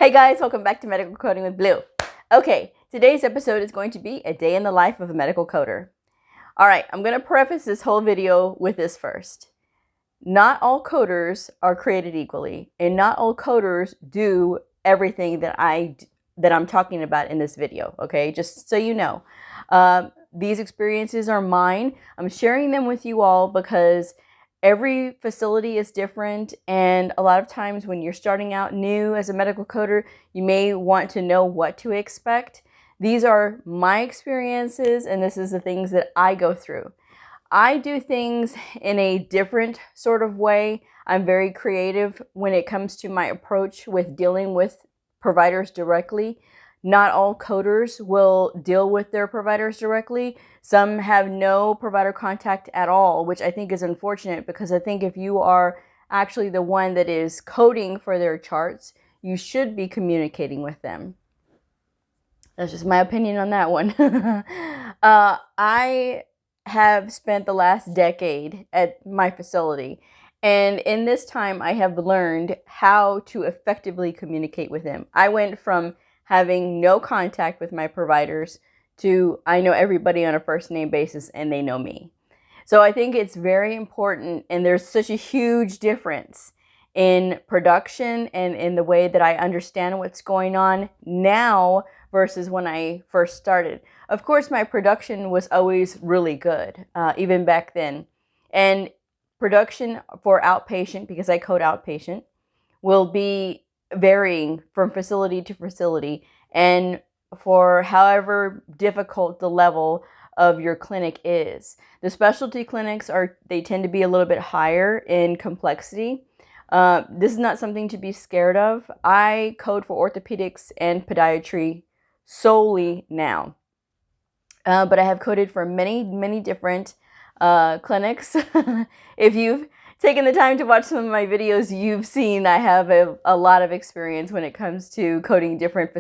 Hey guys, welcome back to Medical Coding with Blue. Okay, today's episode is going to be a day in the life of a medical coder. All right, I'm going to preface this whole video with this first. Not all coders are created equally, and not all coders do everything that I'm talking about in this video, okay? Just so you know. These experiences are mine. I'm sharing them with you all because every facility is different, and a lot of times when you're starting out new as a medical coder, you may want to know what to expect. These are my experiences, and this is the things that I go through. I do things in a different sort of way. I'm very creative when it comes to my approach with dealing with providers directly. Not all coders will deal with their providers directly. Some have no provider contact at all, which I think is unfortunate because I think if you are actually the one that is coding for their charts, you should be communicating with them. That's just my opinion on that one. I have spent the last decade at my facility, and in this time I have learned how to effectively communicate with them. I went from having no contact with my providers to I know everybody on a first name basis and they know me. So I think it's very important, and there's such a huge difference in production and in the way that I understand what's going on now versus when I first started. Of course, my production was always really good, even back then. And production for outpatient, because I code outpatient, will be varying from facility to facility, and for however difficult the level of your clinic is. The specialty clinics they tend to be a little bit higher in complexity. This is not something to be scared of. I code for orthopedics and podiatry solely now. But I have coded for many different clinics. If you've taken the time to watch some of my videos, you've seen I have a lot of experience when it comes to coding different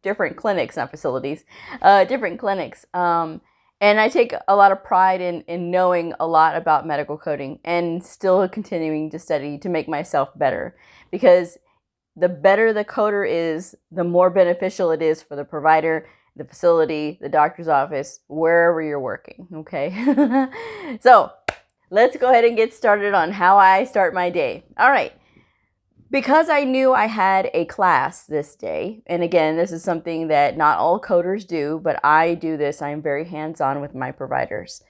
different clinics, not facilities, different clinics. And I take a lot of pride in knowing a lot about medical coding and still continuing to study to make myself better, because the better the coder is, the more beneficial it is for the provider, the facility, the doctor's office, wherever you're working, okay? So let's go ahead and get started on how I start my day. All right. Because I knew I had a class this day, and again, this is something that not all coders do, but I do this. I'm very hands-on with my providers.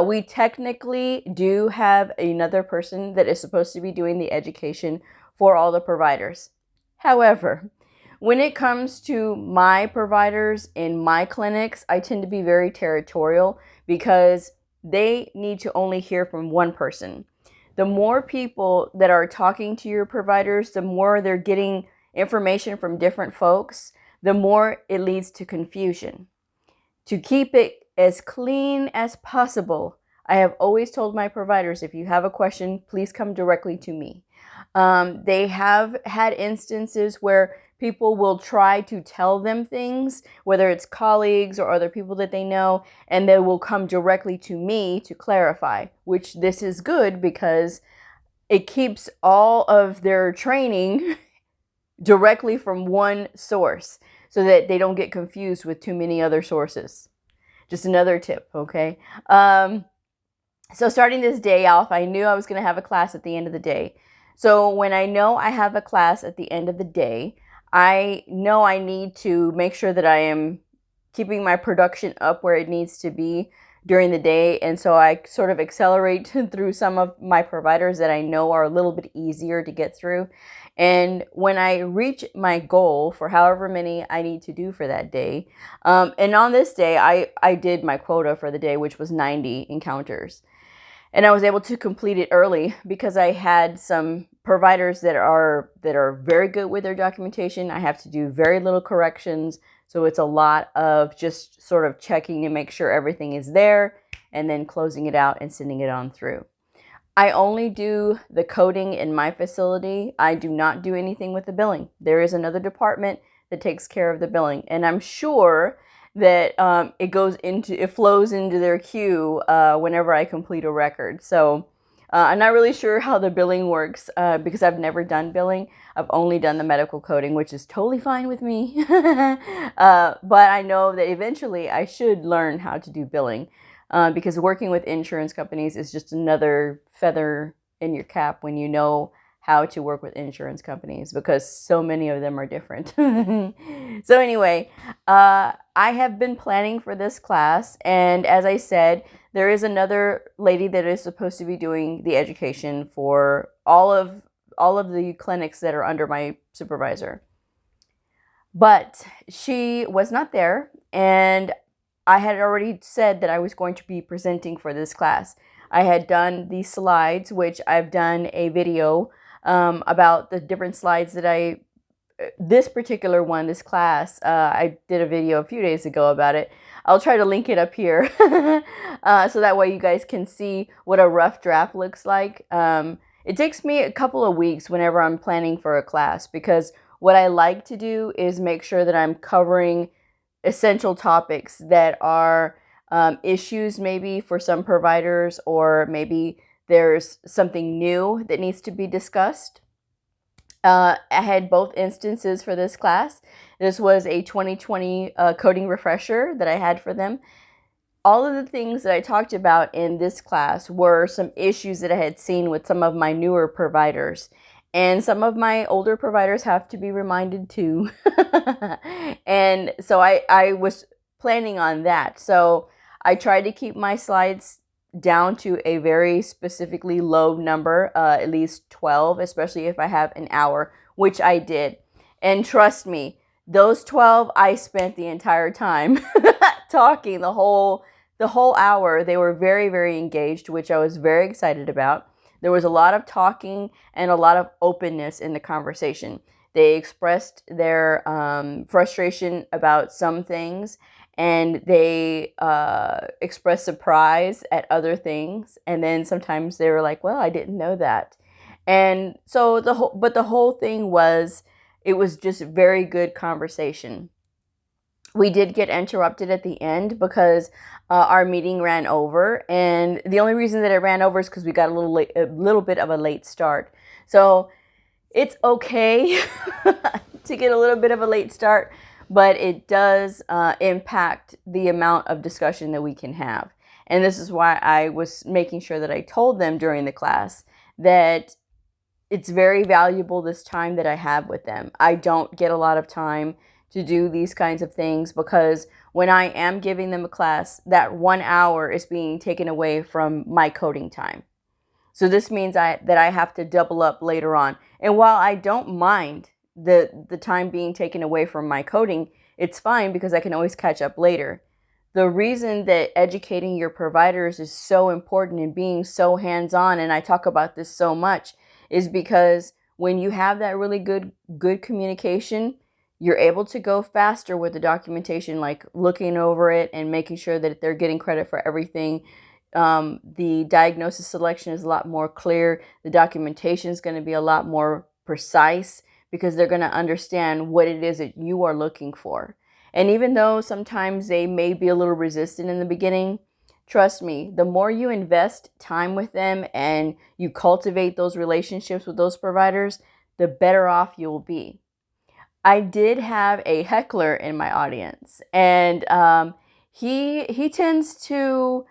We technically do have another person that is supposed to be doing the education for all the providers. However, when it comes to my providers in my clinics, I tend to be very territorial because they need to only hear from one person. The more people that are talking to your providers, the more they're getting information from different folks, the more it leads to confusion. To keep it as clean as possible, I have always told my providers, if you have a question, please come directly to me. They have had instances where people will try to tell them things, whether it's colleagues or other people that they know, and they will come directly to me to clarify, which this is good because it keeps all of their training directly from one source so that they don't get confused with too many other sources. Just another tip, okay? So starting this day off, I knew I was going to have a class at the end of the day. So when I know I have a class at the end of the day, I know I need to make sure that I am keeping my production up where it needs to be during the day. And so I sort of accelerate through some of my providers that I know are a little bit easier to get through. And when I reach my goal for however many I need to do for that day, and on this day, I did my quota for the day, which was 90 encounters. And I was able to complete it early because I had some providers that are very good with their documentation. I have to do very little corrections. So it's a lot of just sort of checking to make sure everything is there and then closing it out and sending it on through. I only do the coding in my facility. I do not do anything with the billing. There is another department that takes care of the billing. And I'm sure that it flows into their queue whenever I complete a record. So I'm not really sure how the billing works because I've never done billing. I've only done the medical coding, which is totally fine with me. But I know that eventually I should learn how to do billing because working with insurance companies is just another feather in your cap when you know how to work with insurance companies because so many of them are different. So anyway, I have been planning for this class, and as I said, there is another lady that is supposed to be doing the education for all of the clinics that are under my supervisor. But she was not there, and I had already said that I was going to be presenting for this class. I had done these slides, which I've done a video about the different slides that this particular one, this class, I did a video a few days ago about it. I'll try to link it up here so that way you guys can see what a rough draft looks like. It takes me a couple of weeks whenever I'm planning for a class because what I like to do is make sure that I'm covering essential topics that are issues maybe for some providers, or maybe there's something new that needs to be discussed. I had both instances for this class. This was a 2020 coding refresher that I had for them. All of the things that I talked about in this class were some issues that I had seen with some of my newer providers. And some of my older providers have to be reminded too. And so I was planning on that. So I tried to keep my slides down to a very specifically low number, at least 12, especially if I have an hour, which I did. And trust me, those 12, I spent the entire time talking the whole hour. They were very, very engaged, which I was very excited about. There was a lot of talking and a lot of openness in the conversation. They expressed their frustration about some things, and they expressed surprise at other things. And then sometimes they were like, well, I didn't know that. And so the whole thing was, it was just very good conversation. We did get interrupted at the end because our meeting ran over, and the only reason that it ran over is because we got a little bit of a late start. So it's okay to get a little bit of a late start, but it does impact the amount of discussion that we can have. And this is why I was making sure that I told them during the class that it's very valuable, this time that I have with them. I don't get a lot of time to do these kinds of things because when I am giving them a class, that 1 hour is being taken away from my coding time. So this means that I have to double up later on. And while I don't mind the time being taken away from my coding, it's fine because I can always catch up later. The reason that educating your providers is so important and being so hands-on, and I talk about this so much, is because when you have that really good communication, you're able to go faster with the documentation, like looking over it and making sure that they're getting credit for everything. The diagnosis selection is a lot more clear. The documentation is going to be a lot more precise because they're going to understand what it is that you are looking for. And even though sometimes they may be a little resistant in the beginning, trust me, the more you invest time with them and you cultivate those relationships with those providers, the better off you'll be. I did have a heckler in my audience, and he tends to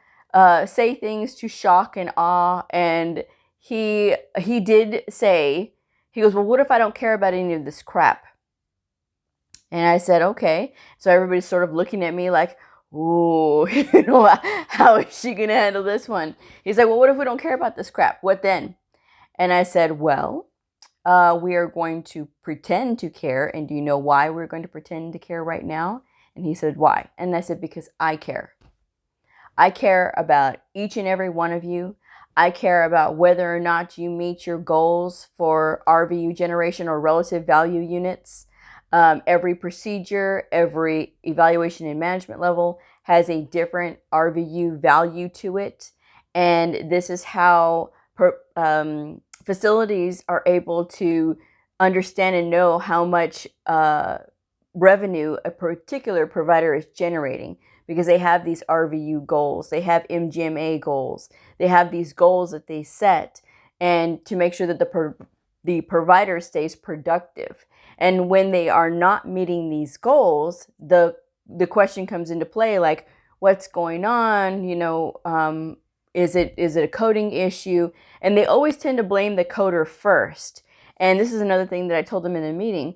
say things to shock and awe. And he did say, he goes, well, what if I don't care about any of this crap? And I said, okay. So everybody's sort of looking at me like, ooh, how is she going to handle this one? He's like, well, what if we don't care about this crap? What then? And I said, well, we are going to pretend to care. And do you know why we're going to pretend to care right now? And he said, why? And I said, because I care. I care about each and every one of you. I care about whether or not you meet your goals for RVU generation or relative value units. Every procedure, every evaluation and management level has a different RVU value to it. And this is how facilities are able to understand and know how much revenue a particular provider is generating, because they have these RVU goals. They have MGMA goals. They have these goals that they set, and to make sure that the provider stays productive. And when they are not meeting these goals, the question comes into play, like, what's going on? Is it a coding issue? And they always tend to blame the coder first. And this is another thing that I told them in the meeting.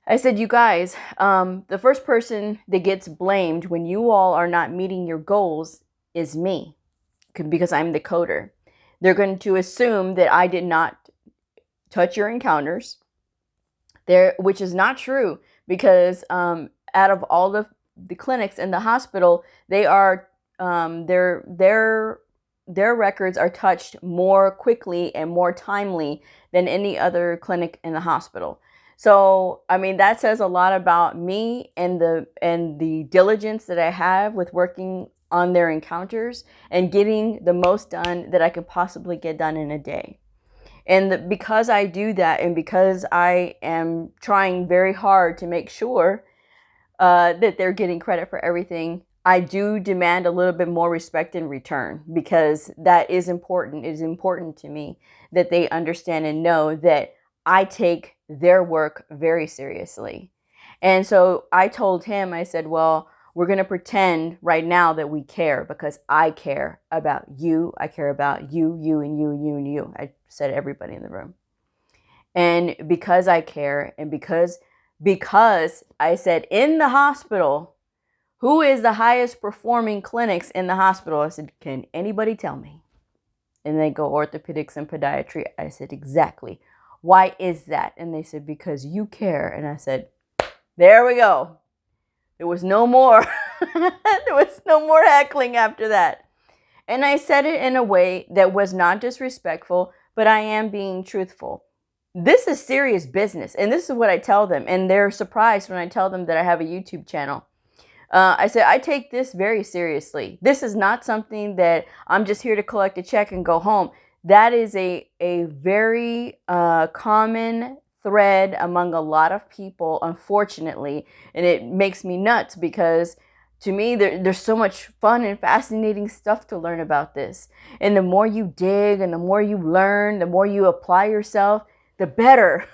I said, you guys, the first person that gets blamed when you all are not meeting your goals is me, because I'm the coder. They're going to assume that I did not touch your encounters, which is not true, because out of all the clinics in the hospital, they are their records are touched more quickly and more timely than any other clinic in the hospital. So, I mean, that says a lot about me and the diligence that I have with working on their encounters and getting the most done that I could possibly get done in a day. And because I do that, and because I am trying very hard to make sure that they're getting credit for everything, I do demand a little bit more respect in return, because that is important. It is important to me that they understand and know that I take their work very seriously. And so I told him, I said, well, we're going to pretend right now that we care, because I care about you. I care about you, you, and you, and you, and you. I said everybody in the room. And because I care, and because I said, in the hospital, who is the highest performing clinics in the hospital? I said, can anybody tell me? And they go, orthopedics and podiatry. I said, exactly. Why is that? And they said, because you care. And I said, there we go. There was no more. There was no more heckling after that. And I said it in a way that was not disrespectful, but I am being truthful. This is serious business. And this is what I tell them. And they're surprised when I tell them that I have a YouTube channel. I said, I take this very seriously. This is not something that I'm just here to collect a check and go home. That is a very common thread among a lot of people, unfortunately. And it makes me nuts, because to me, there's so much fun and fascinating stuff to learn about this. And the more you dig and the more you learn, the more you apply yourself, the better,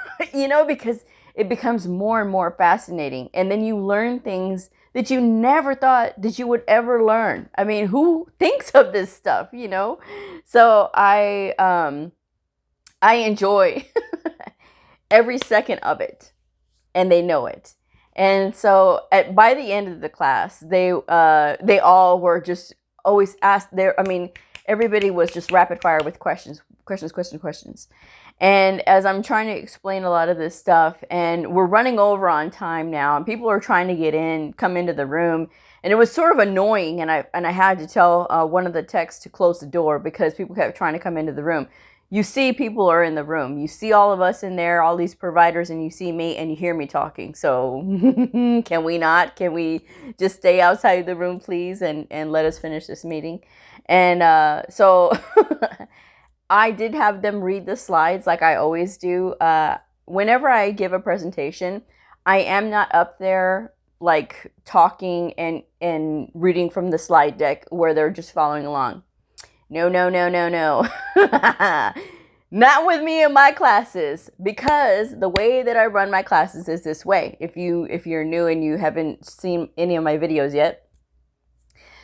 because it becomes more and more fascinating. And then you learn things that you never thought that you would ever learn. I mean, who thinks of this stuff, So I enjoy every second of it, and they know it. And so by the end of the class, they all were just always asked everybody was just rapid fire with questions. And as I'm trying to explain a lot of this stuff, and we're running over on time now, and people are trying to come into the room, and it was sort of annoying, and I had to tell one of the techs to close the door, because people kept trying to come into the room. You see people are in the room. You see all of us in there, all these providers, and you see me, and you hear me talking. So can we just stay outside the room, please, and let us finish this meeting? And so I did have them read the slides like I always do. Whenever I give a presentation, I am not up there like talking and reading from the slide deck where they're just following along. No. Not with me in my classes, because the way that I run my classes is this way. If you're new and you haven't seen any of my videos yet,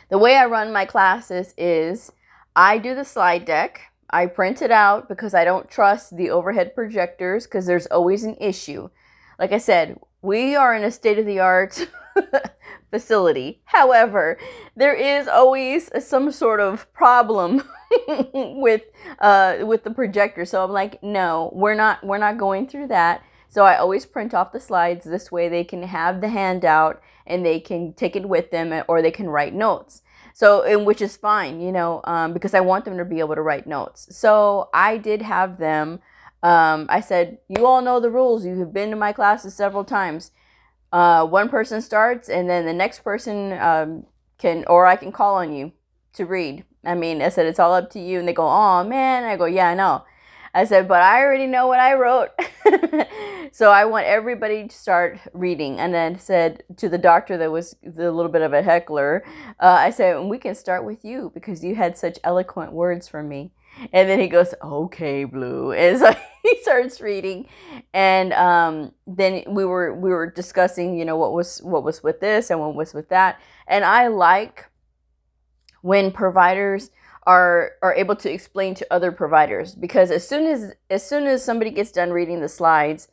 the way I run my classes is I do the slide deck. I print it out because I don't trust the overhead projectors, because there's always an issue. Like I said, we are in a state-of-the-art facility. However, there is always some sort of problem with the projector. So I'm like, no, we're not going through that. So I always print off the slides. This way they can have the handout and they can take it with them, or they can write notes. So, and which is fine, because I want them to be able to write notes. So I did have them, I said, you all know the rules. You have been to my classes several times. One person starts, and then the next person I can call on you to read. I mean, I said, it's all up to you. And they go, oh man. I go, yeah, I know. I said, but I already know what I wrote. So I want everybody to start reading. And then said to the doctor that was a little bit of a heckler, I said, we can start with you because you had such eloquent words for me. And then he goes, okay, Blue. And so he starts reading. And then we were discussing, you know, what was with this and what was with that. And I like when providers are able to explain to other providers, because as soon as somebody gets done reading the slides,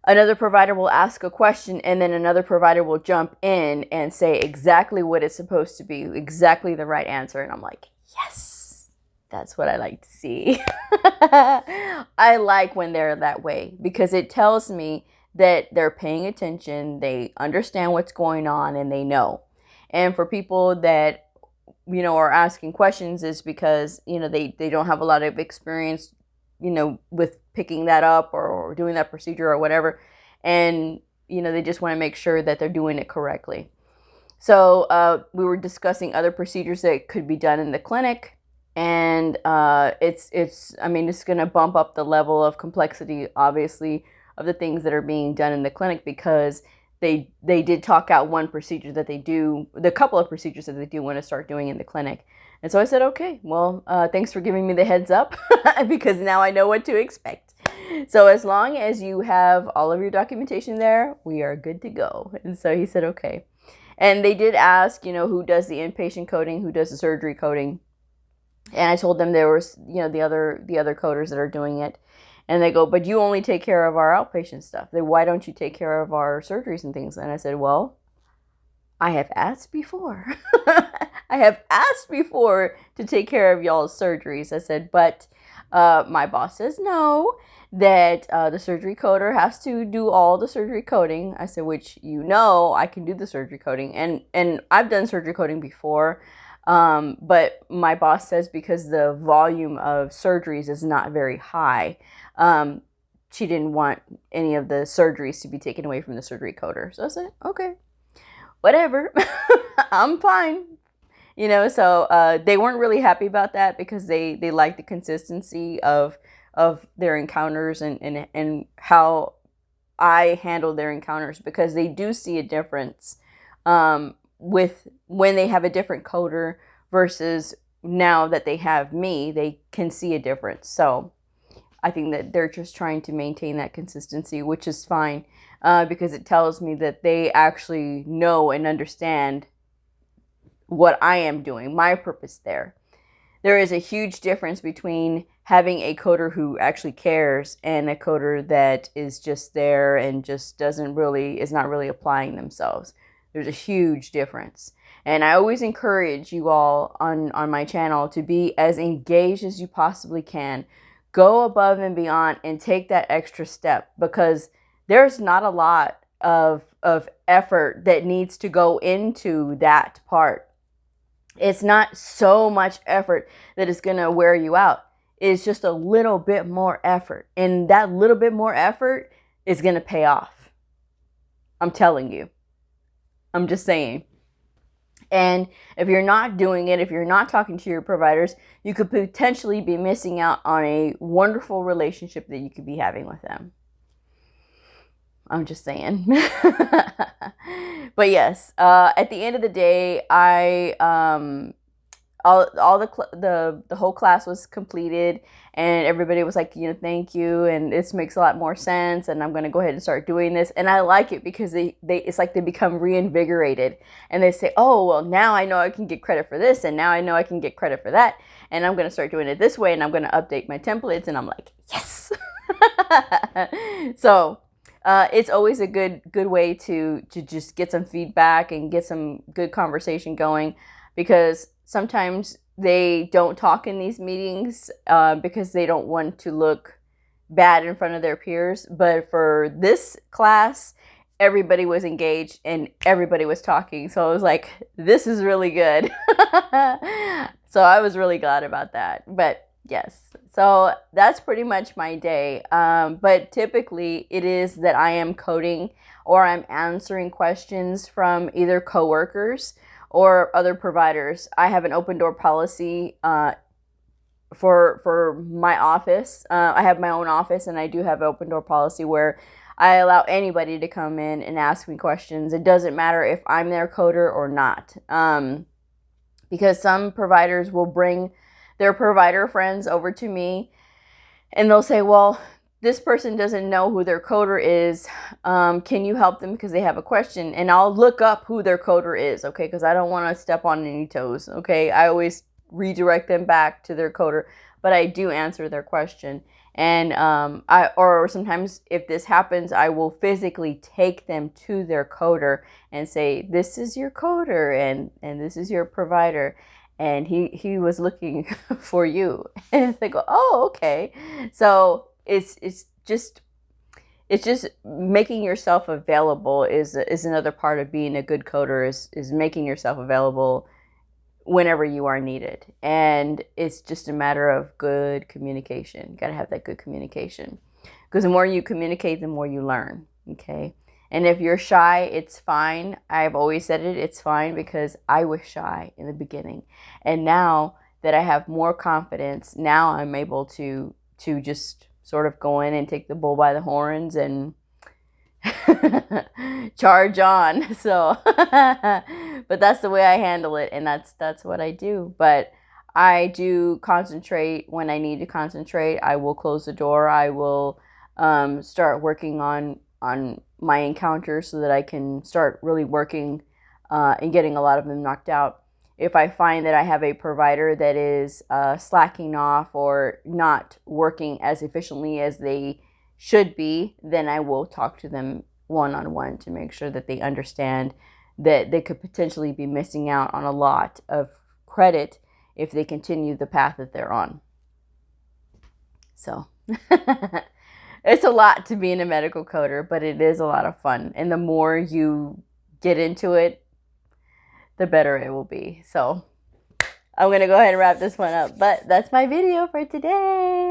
another provider will ask a question, and then another provider will jump in and say exactly what it's supposed to be, exactly the right answer. And I'm like, yes, that's what I like to see. I like when they're that way because it tells me that they're paying attention, they understand what's going on, and they know. And for people that, you know, are asking questions is because, you know, they don't have a lot of experience, you know, with picking that up or doing that procedure or whatever. And, you know, they just want to make sure that they're doing it correctly. So we were discussing other procedures that could be done in the clinic. And it's I mean, it's going to bump up the level of complexity, obviously, of the things that are being done in the clinic, because they did talk out one procedure that they do, the couple of procedures that they do want to start doing in the clinic. And so I said, okay, well, thanks for giving me the heads up because now I know what to expect. So as long as you have all of your documentation there, we are good to go. And so he said, okay. And they did ask, you know, who does the inpatient coding, who does the surgery coding. And I told them there was, you know, the other coders that are doing it. And they go, but you only take care of our outpatient stuff. Then why don't you take care of our surgeries and things? And I said, well, I have asked before. I have asked before to take care of y'all's surgeries. I said, but my boss says no, that the surgery coder has to do all the surgery coding. I said, which, you know, I can do the surgery coding. And I've done surgery coding before. But my boss says because the volume of surgeries is not very high, she didn't want any of the surgeries to be taken away from the surgery coder. So I said, okay, whatever, I'm fine. You know, so they weren't really happy about that because they like the consistency of their encounters and how I handle their encounters, because they do see a difference with when they have a different coder versus now that they have me, they can see a difference. So I think that they're just trying to maintain that consistency, which is fine, because it tells me that they actually know and understand what I am doing, my purpose there. There is a huge difference between having a coder who actually cares and a coder that is just there and just is not really applying themselves. There's a huge difference. And I always encourage you all on my channel to be as engaged as you possibly can. Go above and beyond and take that extra step, because there's not a lot of effort that needs to go into that part. It's not so much effort that is going to wear you out. It's just a little bit more effort. And that little bit more effort is going to pay off. I'm telling you. I'm just saying. And if you're not doing it, if you're not talking to your providers, you could potentially be missing out on a wonderful relationship that you could be having with them. I'm just saying. But yes, at the end of the day, all the whole class was completed, and everybody was like, you know, thank you, and this makes a lot more sense, and I'm going to go ahead and start doing this. And I like it because it's like they become reinvigorated, and they say, oh, well, now I know I can get credit for this, and now I know I can get credit for that, and I'm going to start doing it this way, and I'm going to update my templates. And I'm like, yes. So it's always a good way to just get some feedback and get some good conversation going, because sometimes they don't talk in these meetings because they don't want to look bad in front of their peers. But for this class, everybody was engaged and everybody was talking. So I was like, this is really good. So I was really glad about that. But yes, so that's pretty much my day. But typically it is that I am coding or I'm answering questions from either coworkers or other providers. I have an open door policy for my office, I have my own office, and I do have open door policy where I allow anybody to come in and ask me questions. It doesn't matter if I'm their coder or not, because some providers will bring their provider friends over to me, and they'll say, well, this person doesn't know who their coder is. Can you help them because they have a question? And I'll look up who their coder is, okay? Because I don't want to step on any toes, okay? I always redirect them back to their coder, but I do answer their question. And or sometimes if this happens, I will physically take them to their coder and say, this is your coder and this is your provider. And he was looking for you. And they go, oh, okay. So it's just making yourself available is another part of being a good coder, is making yourself available whenever you are needed. And it's just a matter of good communication. You got to have that good communication, because the more you communicate, the more you learn. Okay. And if you're shy, it's fine. I've always said it, it's fine, because I was shy in the beginning. And now that I have more confidence, now I'm able to just sort of go in and take the bull by the horns and charge on. So, but that's the way I handle it, and that's what I do. But I do concentrate when I need to concentrate. I will close the door. I will start working on my encounters so that I can start really working and getting a lot of them knocked out. If I find that I have a provider that is slacking off or not working as efficiently as they should be, then I will talk to them one-on-one to make sure that they understand that they could potentially be missing out on a lot of credit if they continue the path that they're on. So it's a lot to being a medical coder, but it is a lot of fun. And the more you get into it, the better it will be. So I'm going to go ahead and wrap this one up, but that's my video for today.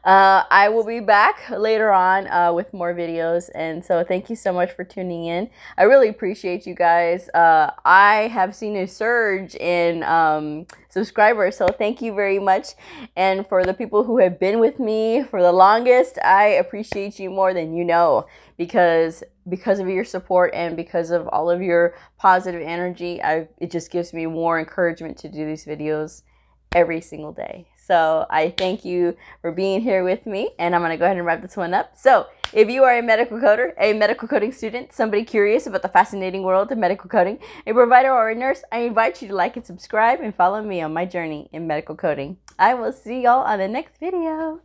I will be back later on with more videos, and so thank you so much for tuning in. I really appreciate you guys. I have seen a surge in subscribers, so thank you very much. And for the people who have been with me for the longest, I appreciate you more than you know, because of your support and because of all of your positive energy, it just gives me more encouragement to do these videos every single day. So I thank you for being here with me, and I'm going to go ahead and wrap this one up. So if you are a medical coder, a medical coding student, somebody curious about the fascinating world of medical coding, a provider or a nurse, I invite you to like and subscribe and follow me on my journey in medical coding. I will see y'all on the next video.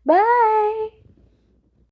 Bye!